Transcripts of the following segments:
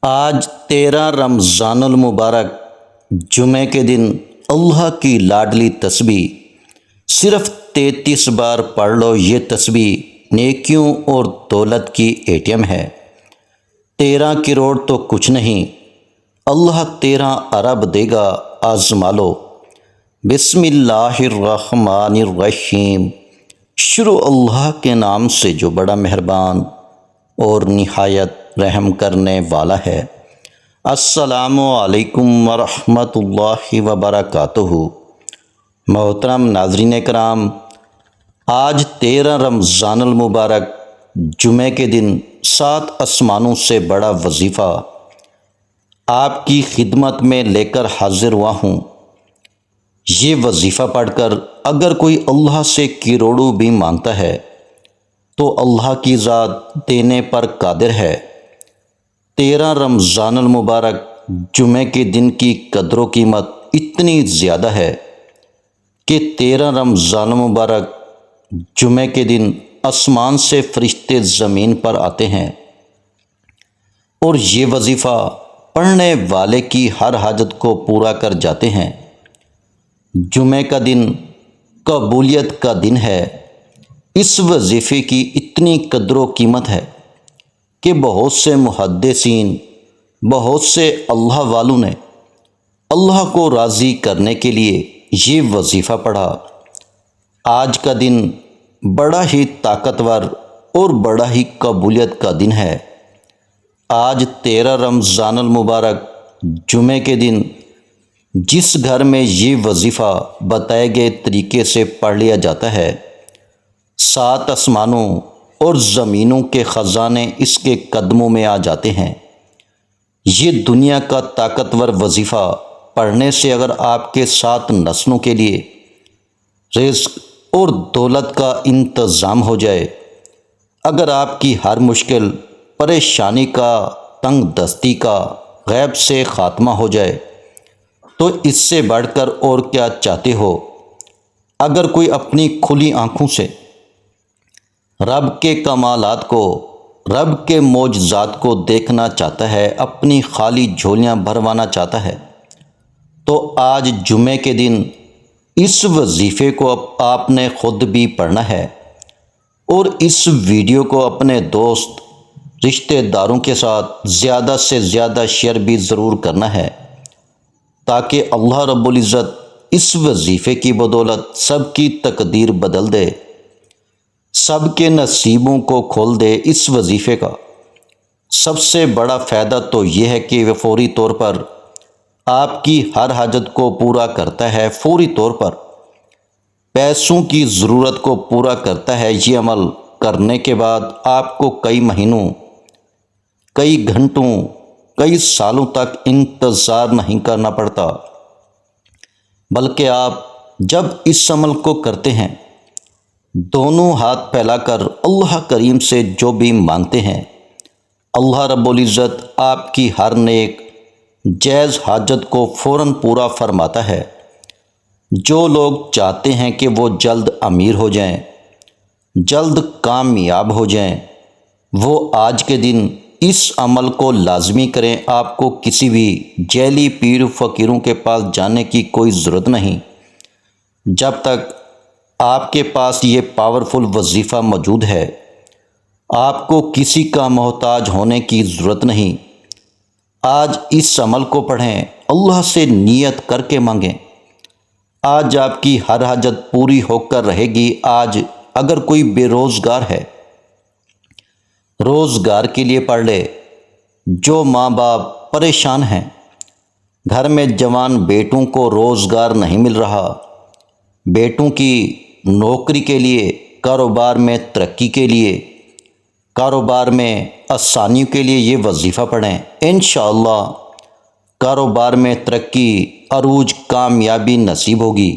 آج 13 رمضان المبارک جمعے کے دن اللہ کی لاڈلی تسبیح صرف 33 بار پڑھ لو۔ یہ تسبیح نیکیوں اور دولت کی ATM ہے۔ 13 کروڑ تو کچھ نہیں، اللہ 13 ارب دے گا، آزما لو۔ بسم اللہ الرحمن الرحیم۔ شروع اللہ کے نام سے جو بڑا مہربان اور نہایت رحم کرنے والا ہے۔ السلام علیکم ورحمۃ اللہ وبرکاتہ۔ محترم ناظرین کرام، آج 13 رمضان المبارک جمعے کے دن 7 آسمانوں سے بڑا وظیفہ آپ کی خدمت میں لے کر حاضر ہوا ہوں۔ یہ وظیفہ پڑھ کر اگر کوئی اللہ سے کروڑوں بھی مانگتا ہے تو اللہ کی ذات دینے پر قادر ہے۔ 13 رمضان المبارک جمعے کے دن کی قدر و قیمت اتنی زیادہ ہے کہ 13 رمضان المبارک جمعے کے دن آسمان سے فرشتے زمین پر آتے ہیں اور یہ وظیفہ پڑھنے والے کی ہر حاجت کو پورا کر جاتے ہیں۔ جمعے کا دن قبولیت کا دن ہے۔ اس وظیفے کی اتنی قدر و قیمت ہے کہ بہت سے محدثین، بہت سے اللہ والوں نے اللہ کو راضی کرنے کے لیے یہ وظیفہ پڑھا۔ آج کا دن بڑا ہی طاقتور اور بڑا ہی قبولیت کا دن ہے۔ آج 13 رمضان المبارک جمعے کے دن جس گھر میں یہ وظیفہ بتائے گئے طریقے سے پڑھ لیا جاتا ہے، 7 آسمانوں اور زمینوں کے خزانے اس کے قدموں میں آ جاتے ہیں۔ یہ دنیا کا طاقتور وظیفہ پڑھنے سے اگر آپ کے 7 نسلوں کے لیے رزق اور دولت کا انتظام ہو جائے، اگر آپ کی ہر مشکل پریشانی کا، تنگ دستی کا غیب سے خاتمہ ہو جائے تو اس سے بڑھ کر اور کیا چاہتے ہو؟ اگر کوئی اپنی کھلی آنکھوں سے رب کے کمالات کو، رب کے معجزات کو دیکھنا چاہتا ہے، اپنی خالی جھولیاں بھروانا چاہتا ہے، تو آج جمعے کے دن اس وظیفے کو آپ نے خود بھی پڑھنا ہے اور اس ویڈیو کو اپنے دوست، رشتہ داروں کے ساتھ زیادہ سے زیادہ شیئر بھی ضرور کرنا ہے، تاکہ اللہ رب العزت اس وظیفے کی بدولت سب کی تقدیر بدل دے، سب کے نصیبوں کو کھول دے۔ اس وظیفے کا سب سے بڑا فائدہ تو یہ ہے کہ وہ فوری طور پر آپ کی ہر حاجت کو پورا کرتا ہے، فوری طور پر پیسوں کی ضرورت کو پورا کرتا ہے۔ یہ عمل کرنے کے بعد آپ کو کئی مہینوں، کئی گھنٹوں، کئی سالوں تک انتظار نہیں کرنا پڑتا، بلکہ آپ جب اس عمل کو کرتے ہیں، دونوں ہاتھ پھیلا کر اللہ کریم سے جو بھی مانگتے ہیں، اللہ رب العزت آپ کی ہر نیک جائز حاجت کو فوراً پورا فرماتا ہے۔ جو لوگ چاہتے ہیں کہ وہ جلد امیر ہو جائیں، جلد کامیاب ہو جائیں، وہ آج کے دن اس عمل کو لازمی کریں۔ آپ کو کسی بھی جعلی پیر فقیروں کے پاس جانے کی کوئی ضرورت نہیں۔ جب تک آپ کے پاس یہ پاورفل وظیفہ موجود ہے، آپ کو کسی کا محتاج ہونے کی ضرورت نہیں۔ آج اس عمل کو پڑھیں، اللہ سے نیت کر کے مانگیں، آج آپ کی ہر حاجت پوری ہو کر رہے گی۔ آج اگر کوئی بے روزگار ہے، روزگار کے لیے پڑھ لے۔ جو ماں باپ پریشان ہیں، گھر میں جوان بیٹوں کو روزگار نہیں مل رہا، بیٹوں کی نوکری کے لیے، کاروبار میں ترقی کے لیے، کاروبار میں آسانیوں کے لیے یہ وظیفہ پڑھیں۔ انشاءاللہ کاروبار میں ترقی، عروج، کامیابی نصیب ہوگی۔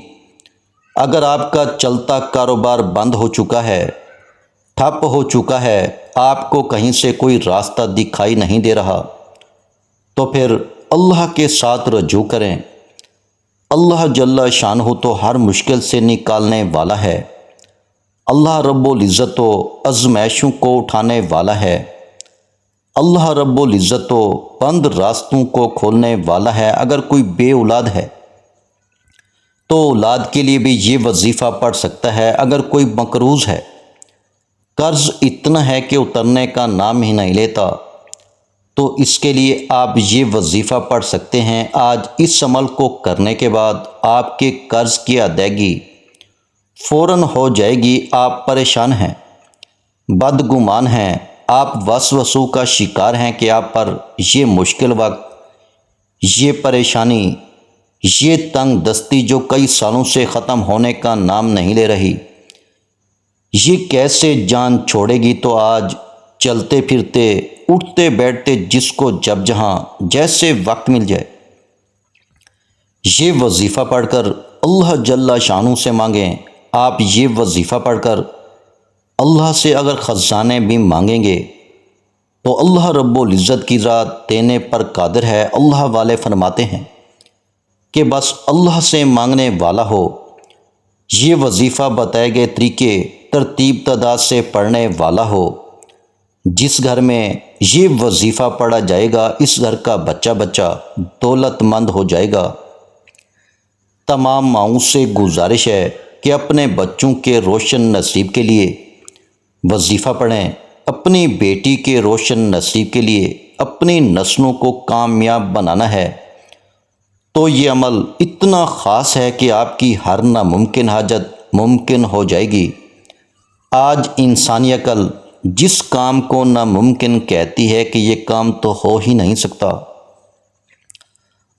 اگر آپ کا چلتا کاروبار بند ہو چکا ہے، ٹھپ ہو چکا ہے، آپ کو کہیں سے کوئی راستہ دکھائی نہیں دے رہا، تو پھر اللہ کے ساتھ رجوع کریں۔ اللہ جل شانہ تو ہر مشکل سے نکالنے والا ہے۔ اللہ رب العزت و آزمائشوں کو اٹھانے والا ہے۔ اللہ رب العزت تو بند راستوں کو کھولنے والا ہے۔ اگر کوئی بے اولاد ہے تو اولاد کے لیے بھی یہ وظیفہ پڑھ سکتا ہے۔ اگر کوئی مقروض ہے، قرض اتنا ہے کہ اترنے کا نام ہی نہیں لیتا، تو اس کے لیے آپ یہ وظیفہ پڑھ سکتے ہیں۔ آج اس عمل کو کرنے کے بعد آپ کے قرض کی ادائیگی فوراً ہو جائے گی۔ آپ پریشان ہیں، بدگمان ہیں، آپ وسوسوں کا شکار ہیں کہ آپ پر یہ مشکل وقت، یہ پریشانی، یہ تنگ دستی جو کئی سالوں سے ختم ہونے کا نام نہیں لے رہی، یہ کیسے جان چھوڑے گی؟ تو آج چلتے پھرتے، اٹھتے بیٹھتے، جس کو جب جہاں جیسے وقت مل جائے، یہ وظیفہ پڑھ کر اللہ جل شانہ سے مانگیں۔ آپ یہ وظیفہ پڑھ کر اللہ سے اگر خزانے بھی مانگیں گے تو اللہ رب العزت کی ذات دینے پر قادر ہے۔ اللہ والے فرماتے ہیں کہ بس اللہ سے مانگنے والا ہو، یہ وظیفہ بتائے گئے طریقے ترتیب تعداد سے پڑھنے والا ہو۔ جس گھر میں یہ وظیفہ پڑھا جائے گا، اس گھر کا بچہ بچہ دولت مند ہو جائے گا۔ تمام ماؤں سے گزارش ہے کہ اپنے بچوں کے روشن نصیب کے لیے وظیفہ پڑھیں، اپنی بیٹی کے روشن نصیب کے لیے اپنی نسلوں کو کامیاب بنانا ہے۔ تو یہ عمل اتنا خاص ہے کہ آپ کی ہر ناممکن حاجت ممکن ہو جائے گی۔ آج انسانی عقل جس کام کو ناممکن کہتی ہے کہ یہ کام تو ہو ہی نہیں سکتا،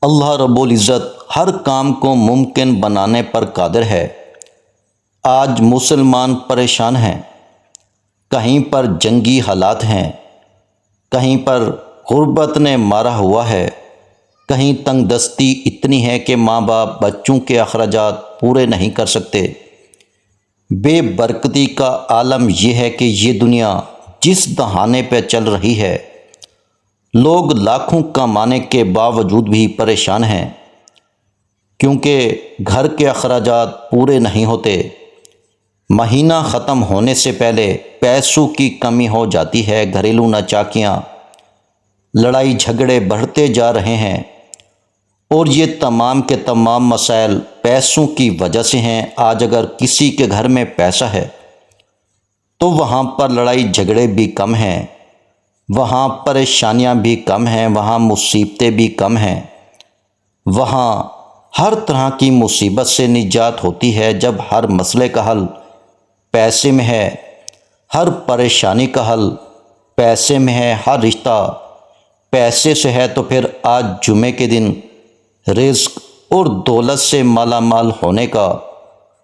اللہ رب العزت ہر کام کو ممکن بنانے پر قادر ہے۔ آج مسلمان پریشان ہیں، کہیں پر جنگی حالات ہیں، کہیں پر غربت نے مارا ہوا ہے، کہیں تنگ دستی اتنی ہے کہ ماں باپ بچوں کے اخراجات پورے نہیں کر سکتے۔ بے برکتی کا عالم یہ ہے کہ یہ دنیا جس دہانے پہ چل رہی ہے، لوگ لاکھوں کمانے کے باوجود بھی پریشان ہیں، کیونکہ گھر کے اخراجات پورے نہیں ہوتے۔ مہینہ ختم ہونے سے پہلے پیسوں کی کمی ہو جاتی ہے، گھریلو ناچاکیاں، لڑائی جھگڑے بڑھتے جا رہے ہیں، اور یہ تمام کے تمام مسائل پیسوں کی وجہ سے ہیں۔ آج اگر کسی کے گھر میں پیسہ ہے تو وہاں پر لڑائی جھگڑے بھی کم ہیں، وہاں پریشانیاں بھی کم ہیں، وہاں مصیبتیں بھی کم ہیں، وہاں ہر طرح کی مصیبت سے نجات ہوتی ہے جب ہر مسئلے کا حل پیسے میں ہے، ہر پریشانی کا حل پیسے میں ہے، ہر رشتہ پیسے سے ہے۔ تو پھر آج جمعے کے دن رزق اور دولت سے مالا مال ہونے کا،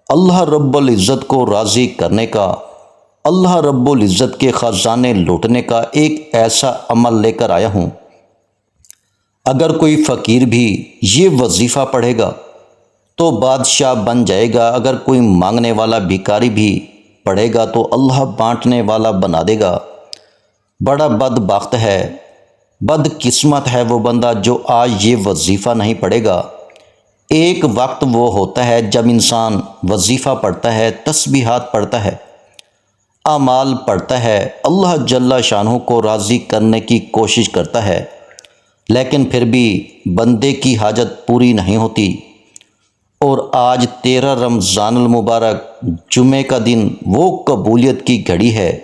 اللہ رب العزت کو راضی کرنے کا، اللہ رب العزت کے خزانے لوٹنے کا ایک ایسا عمل لے کر آیا ہوں۔ اگر کوئی فقیر بھی یہ وظیفہ پڑھے گا تو بادشاہ بن جائے گا۔ اگر کوئی مانگنے والا بھکاری بھی پڑھے گا تو اللہ بانٹنے والا بنا دے گا۔ بڑا بدبخت ہے، بد قسمت ہے وہ بندہ جو آج یہ وظیفہ نہیں پڑھے گا۔ ایک وقت وہ ہوتا ہے جب انسان وظیفہ پڑھتا ہے، تسبیحات پڑھتا ہے، اعمال پڑھتا ہے، اللہ جل شانہ کو راضی کرنے کی کوشش کرتا ہے، لیکن پھر بھی بندے کی حاجت پوری نہیں ہوتی۔ اور آج 13 رمضان المبارک جمعے کا دن وہ قبولیت کی گھڑی ہے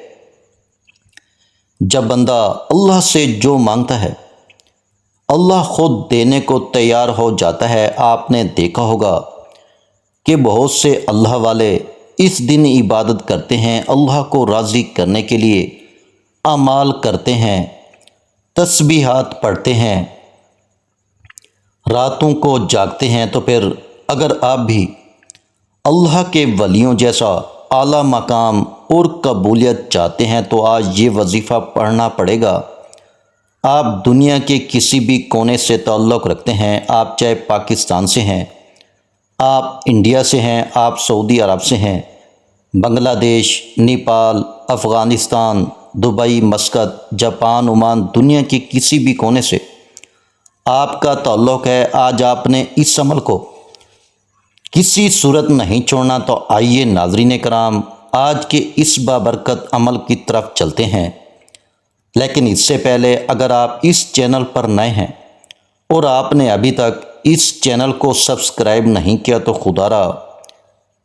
جب بندہ اللہ سے جو مانگتا ہے اللہ خود دینے کو تیار ہو جاتا ہے۔ آپ نے دیکھا ہوگا کہ بہت سے اللہ والے اس دن عبادت کرتے ہیں، اللہ کو راضی کرنے کے لیے اعمال کرتے ہیں، تسبیحات پڑھتے ہیں، راتوں کو جاگتے ہیں۔ تو پھر اگر آپ بھی اللہ کے ولیوں جیسا اعلیٰ مقام اور قبولیت چاہتے ہیں تو آج یہ وظیفہ پڑھنا پڑے گا۔ آپ دنیا کے کسی بھی کونے سے تعلق رکھتے ہیں، آپ چاہے پاکستان سے ہیں، آپ انڈیا سے ہیں، آپ سعودی عرب سے ہیں، بنگلہ دیش، Nepal, Afghanistan, Dubai, Muscat, Japan, Oman, دنیا کے کسی بھی کونے سے آپ کا تعلق ہے۔ آج آپ نے اس عمل کو کسی صورت نہیں چھوڑنا۔ تو آئیے ناظرین کرام، آج کے اس بابرکت عمل کی طرف چلتے ہیں۔ لیکن اس سے پہلے اگر آپ اس چینل پر نئے ہیں اور آپ نے ابھی تک اس چینل کو سبسکرائب نہیں کیا تو خدا را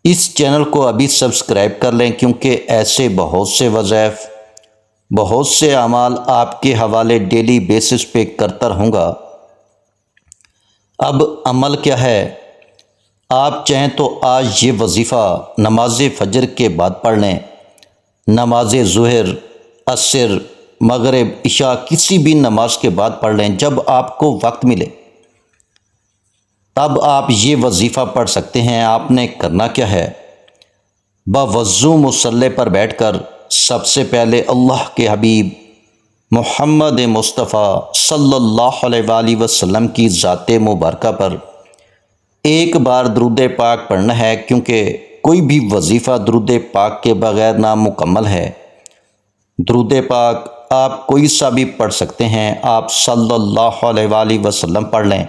اس چینل کو ابھی سبسکرائب کر لیں، کیونکہ ایسے بہت سے وظائف، بہت سے اعمال آپ کے حوالے ڈیلی بیسس پہ کرتا رہوں گا۔ اب عمل کیا ہے؟ آپ چاہیں تو آج یہ وظیفہ نماز فجر کے بعد پڑھ لیں، نماز ظہر، عصر، مغرب، عشاء کسی بھی نماز کے بعد پڑھ لیں، جب آپ کو وقت ملے تب آپ یہ وظیفہ پڑھ سکتے ہیں۔ آپ نے کرنا کیا ہے؟ باوضو مصلی پر بیٹھ کر سب سے پہلے اللہ کے حبیب محمد مصطفیٰ صلی اللہ علیہ وآلہ وسلم کی ذات مبارکہ پر ایک بار درود پاک پڑھنا ہے، کیونکہ کوئی بھی وظیفہ درود پاک کے بغیر نامکمل ہے۔ درود پاک آپ کوئی سا بھی پڑھ سکتے ہیں، آپ صلی اللہ علیہ وآلہ وسلم پڑھ لیں،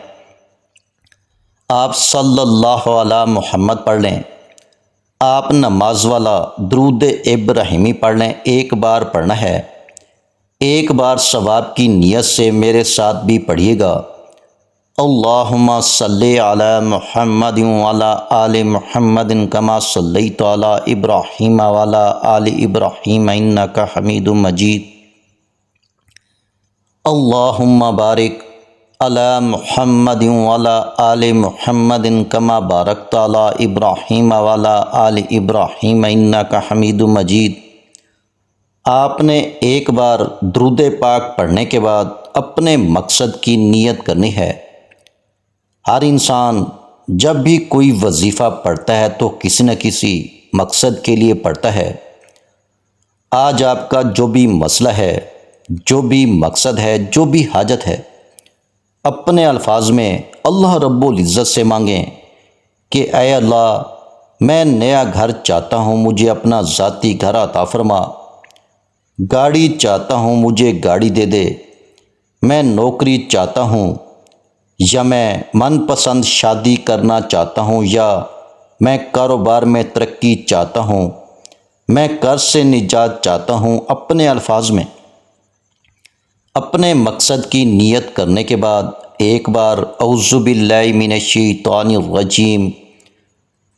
آپ صلی اللہ علی محمد پڑھ لیں، آپ نماز والا درود ابراہیمی پڑھ لیں، ایک بار پڑھنا ہے۔ ایک بار ثواب کی نیت سے میرے ساتھ بھی پڑھیے گا، اللہم صلی علی محمد وعلی آل محمد کما صلیت علی ابراہیم وعلی آل ابراہیم انک حمید مجید، اللہم بارک علی محمد وعلی آل محمد کما بارکت علی ابراہیم وعلی آل ابراہیم انک حمید مجید۔ آپ نے ایک بار درود پاک پڑھنے کے بعد اپنے مقصد کی نیت کرنی ہے۔ ہر انسان جب بھی کوئی وظیفہ پڑھتا ہے تو کسی نہ کسی مقصد کے لیے پڑھتا ہے۔ آج آپ کا جو بھی مسئلہ ہے، جو بھی مقصد ہے، جو بھی حاجت ہے، اپنے الفاظ میں اللہ رب العزت سے مانگیں کہ اے اللہ، میں نیا گھر چاہتا ہوں، مجھے اپنا ذاتی گھر عطا فرما، گاڑی چاہتا ہوں، مجھے گاڑی دے دے، میں نوکری چاہتا ہوں، یا میں من پسند شادی کرنا چاہتا ہوں، یا میں کاروبار میں ترقی چاہتا ہوں، میں قرض سے نجات چاہتا ہوں۔ اپنے الفاظ میں اپنے مقصد کی نیت کرنے کے بعد ایک بار اعوذ باللہ من الشیطان الرجیم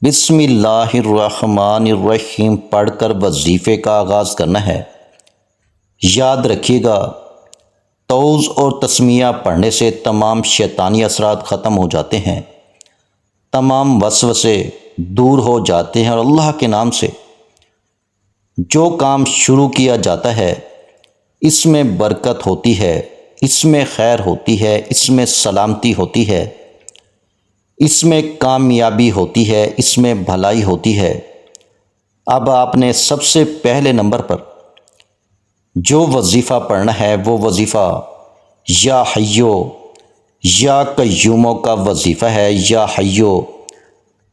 بسم اللہ الرحمن الرحیم پڑھ کر وظیفے کا آغاز کرنا ہے۔ یاد رکھیے گا، تعوذ اور تسمیہ پڑھنے سے تمام شیطانی اثرات ختم ہو جاتے ہیں، تمام وسوسے دور ہو جاتے ہیں، اور اللہ کے نام سے جو کام شروع کیا جاتا ہے اس میں برکت ہوتی ہے، اس میں خیر ہوتی ہے، اس میں سلامتی ہوتی ہے، اس میں کامیابی ہوتی ہے، اس میں بھلائی ہوتی ہے۔ اب آپ نے سب سے پہلے نمبر پر جو وظیفہ پڑھنا ہے وہ وظیفہ یا حیو یا قیومو کا وظیفہ ہے۔ یا حیو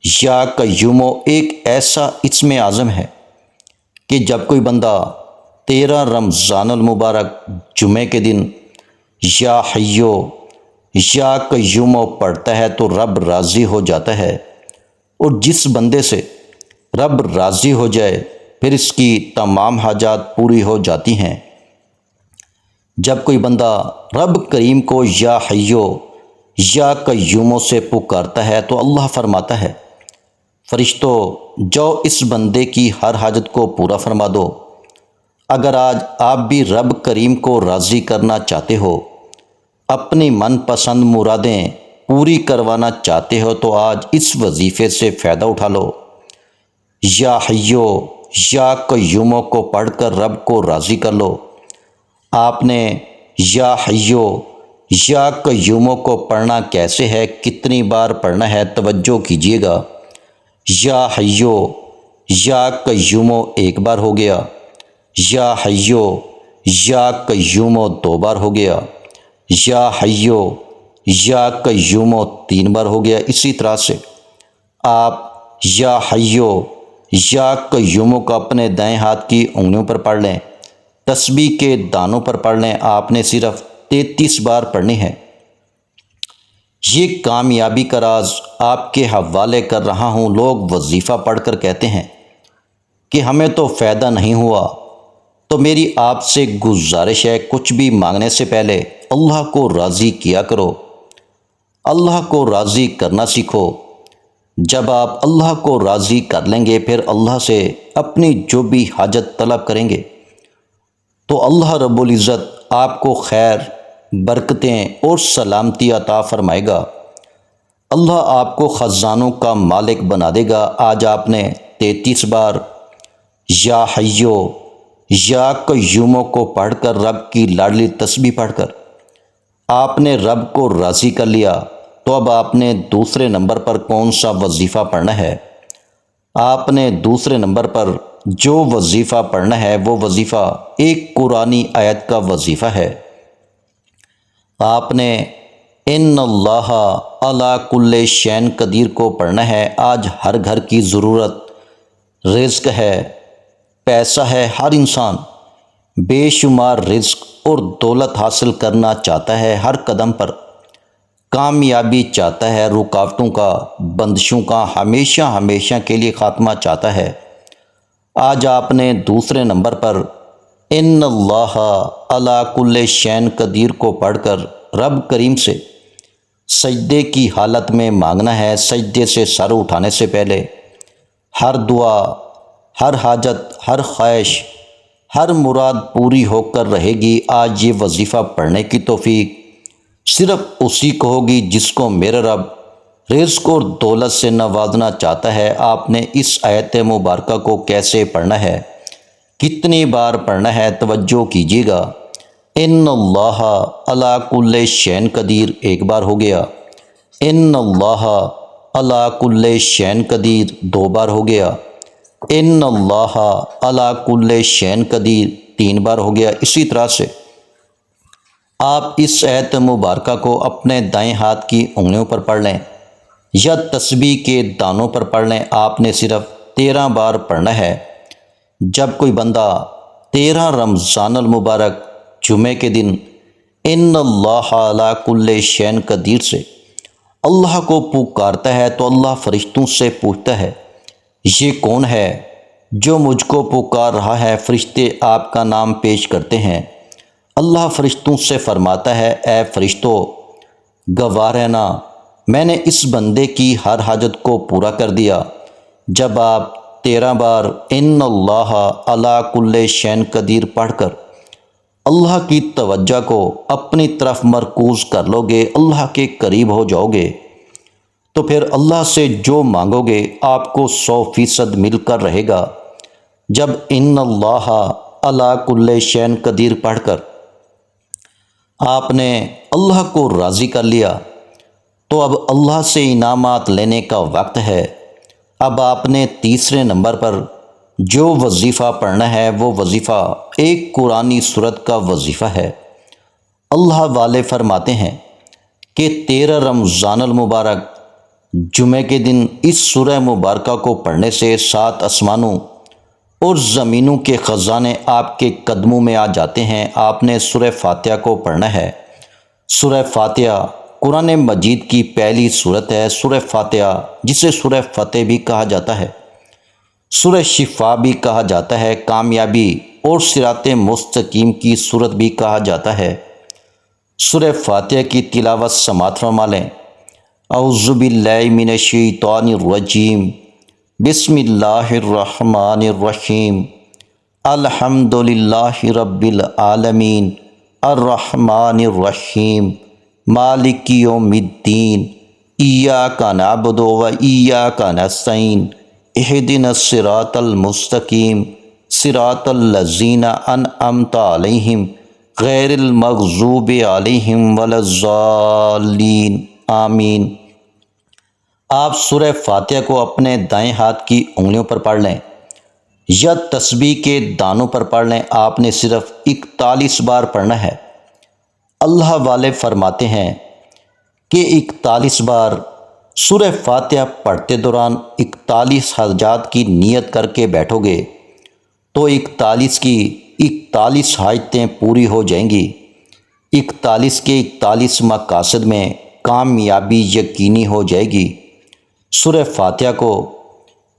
یا قیومو ایک ایسا اسم اعظم ہے کہ جب کوئی بندہ 13 رمضان المبارک جمعے کے دن یا حیو یا قیومو پڑھتا ہے تو رب راضی ہو جاتا ہے، اور جس بندے سے رب راضی ہو جائے پھر اس کی تمام حاجات پوری ہو جاتی ہیں۔ جب کوئی بندہ رب کریم کو یا حیو یا قیومو سے پکارتا ہے تو اللہ فرماتا ہے، فرشتوں جاؤ اس بندے کی ہر حاجت کو پورا فرما دو۔ اگر آج آپ بھی رب کریم کو راضی کرنا چاہتے ہو، اپنی من پسند مرادیں پوری کروانا چاہتے ہو تو آج اس وظیفے سے فائدہ اٹھا لو۔ یا حیو یا قیومو کو پڑھ کر رب کو راضی کر لو۔ آپ نے یا حیو یا قیومو کو پڑھنا کیسے ہے، کتنی بار پڑھنا ہے، توجہ کیجیے گا۔ یا حیو یا قیومو ایک بار ہو گیا، یا حیو یا قیومو 2 بار ہو گیا، یا حیو یا قیومو 3 بار ہو گیا۔ اسی طرح سے آپ یا حیو یا قیومو کو اپنے دائیں ہاتھ کی انگلیوں پر پڑھ لیں، تسبیح کے دانوں پر پڑھ لیں۔ آپ نے صرف 33 بار پڑھنی ہے۔ یہ کامیابی کا راز آپ کے حوالے کر رہا ہوں۔ لوگ وظیفہ پڑھ کر کہتے ہیں کہ ہمیں تو فائدہ نہیں ہوا، تو میری آپ سے گزارش ہے، کچھ بھی مانگنے سے پہلے اللہ کو راضی کیا کرو، اللہ کو راضی کرنا سیکھو۔ جب آپ اللہ کو راضی کر لیں گے، پھر اللہ سے اپنی جو بھی حاجت طلب کریں گے تو اللہ رب العزت آپ کو خیر، برکتیں اور سلامتی عطا فرمائے گا۔ اللہ آپ کو خزانوں کا مالک بنا دے گا۔ آج آپ نے 33 بار یا حیو یا قیوموں کو پڑھ کر، رب کی لاڈلی تسبیح پڑھ کر آپ نے رب کو راضی کر لیا، تو اب آپ نے دوسرے نمبر پر کون سا وظیفہ پڑھنا ہے؟ آپ نے دوسرے نمبر پر جو وظیفہ پڑھنا ہے وہ وظیفہ ایک قرآنی آیت کا وظیفہ ہے۔ آپ نے ان اللہ علی کل شین قدیر کو پڑھنا ہے۔ آج ہر گھر کی ضرورت، رزق ہے، پیسہ ہے، ہر انسان بے شمار رزق اور دولت حاصل کرنا چاہتا ہے، ہر قدم پر کامیابی چاہتا ہے، رکاوٹوں کا، بندشوں کا ہمیشہ کے لیے خاتمہ چاہتا ہے۔ آج آپ نے دوسرے نمبر پر ان اللہ علی کل شین قدیر کو پڑھ کر رب کریم سے سجدے کی حالت میں مانگنا ہے۔ سجدے سے سر اٹھانے سے پہلے ہر دعا، ہر حاجت، ہر خواہش، ہر مراد پوری ہو کر رہے گی۔ آج یہ وظیفہ پڑھنے کی توفیق صرف اسی کو ہوگی جس کو میرا رب رزق اور دولت سے نوازنا چاہتا ہے۔ آپ نے اس آیت مبارکہ کو کیسے پڑھنا ہے، کتنی بار پڑھنا ہے، توجہ کیجیے گا۔ ان اللہ علی کل شین قدیر ایک بار ہو گیا، ان اللہ علی کل شین قدیر 2 بار ہو گیا، ان اللہ علی کل شین قدیر 3 بار ہو گیا۔ اسی طرح سے آپ اس آیت مبارکہ کو اپنے دائیں ہاتھ کی انگلیوں پر پڑھ لیں یا تسبیح کے دانوں پر پڑھ لیں۔ آپ نے صرف 13 بار پڑھنا ہے۔ جب کوئی بندہ 13 رمضان المبارک جمعے کے دن ان اللہ علی کل شین قدیر سے اللہ کو پکارتا ہے تو اللہ فرشتوں سے پوچھتا ہے، یہ کون ہے جو مجھ کو پکار رہا ہے؟ فرشتے آپ کا نام پیش کرتے ہیں۔ اللہ فرشتوں سے فرماتا ہے، اے فرشتوں، گواہ رہنا، میں نے اس بندے کی ہر حاجت کو پورا کر دیا۔ جب آپ 13 بار ان اللہ علی کل شین قدیر پڑھ کر اللہ کی توجہ کو اپنی طرف مرکوز کر لو گے، اللہ کے قریب ہو جاؤ گے، تو پھر اللہ سے جو مانگو گے آپ کو 100% مل کر رہے گا۔ جب ان اللہ علی کل شین قدیر پڑھ کر آپ نے اللہ کو راضی کر لیا تو اب اللہ سے انعامات لینے کا وقت ہے۔ اب آپ نے تیسرے نمبر پر جو وظیفہ پڑھنا ہے وہ وظیفہ ایک قرآنی سورت کا وظیفہ ہے۔ اللہ والے فرماتے ہیں کہ 13 رمضان المبارک جمعے کے دن اس سورہ مبارکہ کو پڑھنے سے 7 آسمانوں اور زمینوں کے خزانے آپ کے قدموں میں آ جاتے ہیں۔ آپ نے سورہ فاتحہ کو پڑھنا ہے۔ سورہ فاتحہ قرآن مجید کی پہلی سورت ہے۔ سورہ فاتحہ جسے سورہ فتح بھی کہا جاتا ہے، سورہ شفا بھی کہا جاتا ہے، کامیابی اور صراط مستقیم کی سورت بھی کہا جاتا ہے۔ سورہ فاتحہ کی تلاوت سماعت فرما لیں۔ اعوذ باللہ من الشیطان الرجیم، بسم اللہ الرحمن الرحیم، الحمدللہ رب العالمین، الرحمن الرحیم، مالک یوم الدین، ایاک نعبد و ایاک نستعین، اہدنا الصراط المستقیم، صراط الذین انعمت علیہم غیر المغضوب علیہم ولا الضالین، آمین۔ آپ سورہ فاتحہ کو اپنے دائیں ہاتھ کی انگلیوں پر پڑھ لیں یا تسبیح کے دانوں پر پڑھ لیں۔ آپ نے صرف 41 بار پڑھنا ہے۔ اللہ والے فرماتے ہیں کہ 41 بار سورہ فاتحہ پڑھتے دوران 41 حاجات کی نیت کر کے بیٹھو گے تو 41 کی 41 حاجتیں پوری ہو جائیں گی۔ 41 کے 41 مقاصد میں کامیابی یقینی ہو جائے گی۔ سورہ فاتحہ کو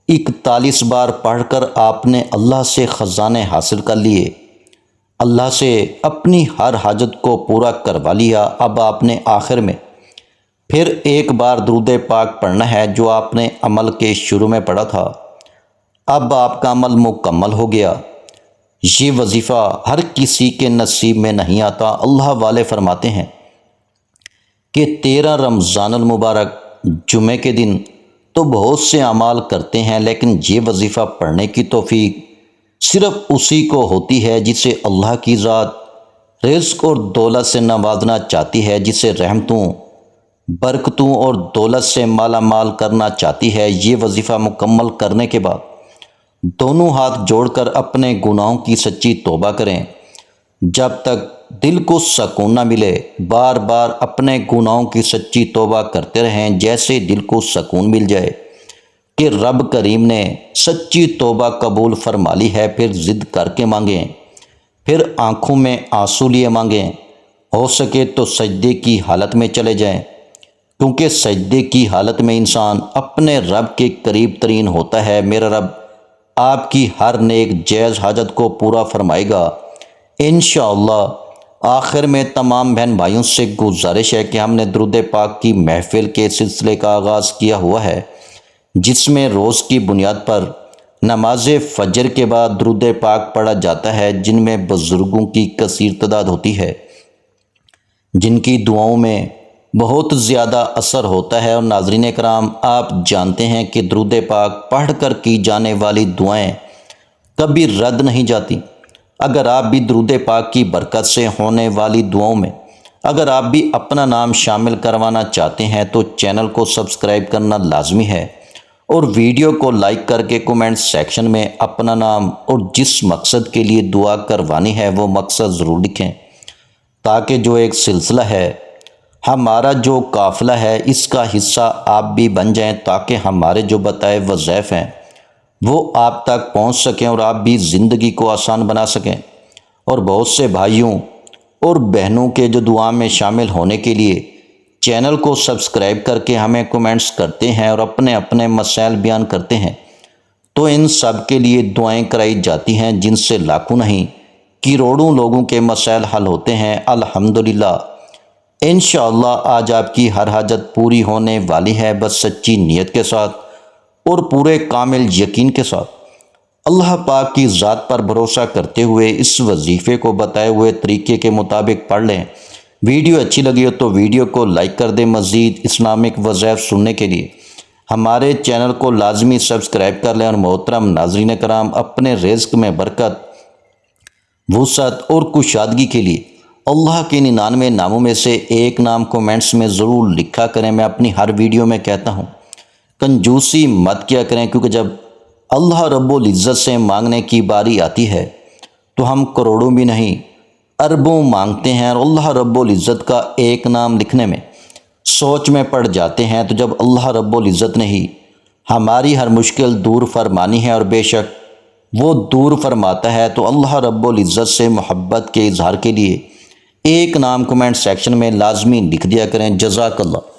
41 بار پڑھ کر آپ نے اللہ سے خزانے حاصل کر لیے۔ اللہ سے اپنی ہر حاجت کو پورا کروا لیا، اب آپ نے آخر میں پھر ایک بار درود پاک پڑھنا ہے جو آپ نے عمل کے شروع میں پڑھا تھا۔ اب آپ کا عمل مکمل ہو گیا۔ یہ وظیفہ ہر کسی کے نصیب میں نہیں آتا۔ اللہ والے فرماتے ہیں کہ 13 رمضان المبارک جمعے کے دن تو بہت سے اعمال کرتے ہیں، لیکن یہ وظیفہ پڑھنے کی توفیق صرف اسی کو ہوتی ہے جسے اللہ کی ذات رزق اور دولت سے نوازنا چاہتی ہے، جسے رحمتوں، برکتوں اور دولت سے مالا مال کرنا چاہتی ہے۔ یہ وظیفہ مکمل کرنے کے بعد دونوں ہاتھ جوڑ کر اپنے گناہوں کی سچی توبہ کریں۔ جب تک دل کو سکون نہ ملے بار بار اپنے گناہوں کی سچی توبہ کرتے رہیں، جیسے دل کو سکون مل جائے کہ رب کریم نے سچی توبہ قبول فرما لی ہے، پھر ضد کر کے مانگیں، پھر آنکھوں میں آنسو لیے مانگیں، ہو سکے تو سجدے کی حالت میں چلے جائیں، کیونکہ سجدے کی حالت میں انسان اپنے رب کے قریب ترین ہوتا ہے۔ میرا رب آپ کی ہر نیک جائز حاجت کو پورا فرمائے گا انشاءاللہ۔ آخر میں تمام بہن بھائیوں سے گزارش ہے کہ ہم نے درود پاک کی محفل کے سلسلے کا آغاز کیا ہوا ہے، جس میں روز کی بنیاد پر نماز فجر کے بعد درود پاک پڑھا جاتا ہے، جن میں بزرگوں کی کثیر تعداد ہوتی ہے، جن کی دعاؤں میں بہت زیادہ اثر ہوتا ہے۔ اور ناظرین کرام، آپ جانتے ہیں کہ درود پاک پڑھ کر کی جانے والی دعائیں کبھی رد نہیں جاتی۔ اگر آپ بھی درود پاک کی برکت سے ہونے والی دعاؤں میں اگر آپ بھی اپنا نام شامل کروانا چاہتے ہیں تو چینل کو سبسکرائب کرنا لازمی ہے، اور ویڈیو کو لائک کر کے کومنٹ سیکشن میں اپنا نام اور جس مقصد کے لیے دعا کروانی ہے وہ مقصد ضرور لکھیں، تاکہ جو ایک سلسلہ ہے، ہمارا جو قافلہ ہے، اس کا حصہ آپ بھی بن جائیں، تاکہ ہمارے جو بتائے وظائف ہیں وہ آپ تک پہنچ سکیں اور آپ بھی زندگی کو آسان بنا سکیں۔ اور بہت سے بھائیوں اور بہنوں کے جو دعا میں شامل ہونے کے لیے چینل کو سبسکرائب کر کے ہمیں کومنٹس کرتے ہیں اور اپنے اپنے مسائل بیان کرتے ہیں، تو ان سب کے لیے دعائیں کرائی جاتی ہیں، جن سے لاکھوں نہیں کروڑوں لوگوں کے مسائل حل ہوتے ہیں الحمدللہ۔ انشاءاللہ آج آپ کی ہر حاجت پوری ہونے والی ہے، بس سچی نیت کے ساتھ اور پورے کامل یقین کے ساتھ اللہ پاک کی ذات پر بھروسہ کرتے ہوئے اس وظیفے کو بتائے ہوئے طریقے کے مطابق پڑھ لیں۔ ویڈیو اچھی لگی ہو تو ویڈیو کو لائک کر دیں۔ مزید اسلامک وظائف سننے کے لیے ہمارے چینل کو لازمی سبسکرائب کر لیں۔ اور محترم ناظرین کرام، اپنے رزق میں برکت، وسعت اور کشادگی کے لیے اللہ کے 99 ناموں میں سے ایک نام کومنٹس میں ضرور لکھا کریں۔ میں اپنی ہر ویڈیو میں کہتا ہوں، کنجوسی مت کیا کریں، کیونکہ جب اللہ رب العزت سے مانگنے کی باری آتی ہے تو ہم کروڑوں بھی نہیں اربوں مانگتے ہیں، اور اللہ رب العزت کا ایک نام لکھنے میں سوچ میں پڑ جاتے ہیں۔ تو جب اللہ رب العزت نے ہی ہماری ہر مشکل دور فرمانی ہے، اور بے شک وہ دور فرماتا ہے، تو اللہ رب العزت سے محبت کے اظہار کے لیے ایک نام کومنٹ سیکشن میں لازمی لکھ دیا کریں۔ جزاک اللہ۔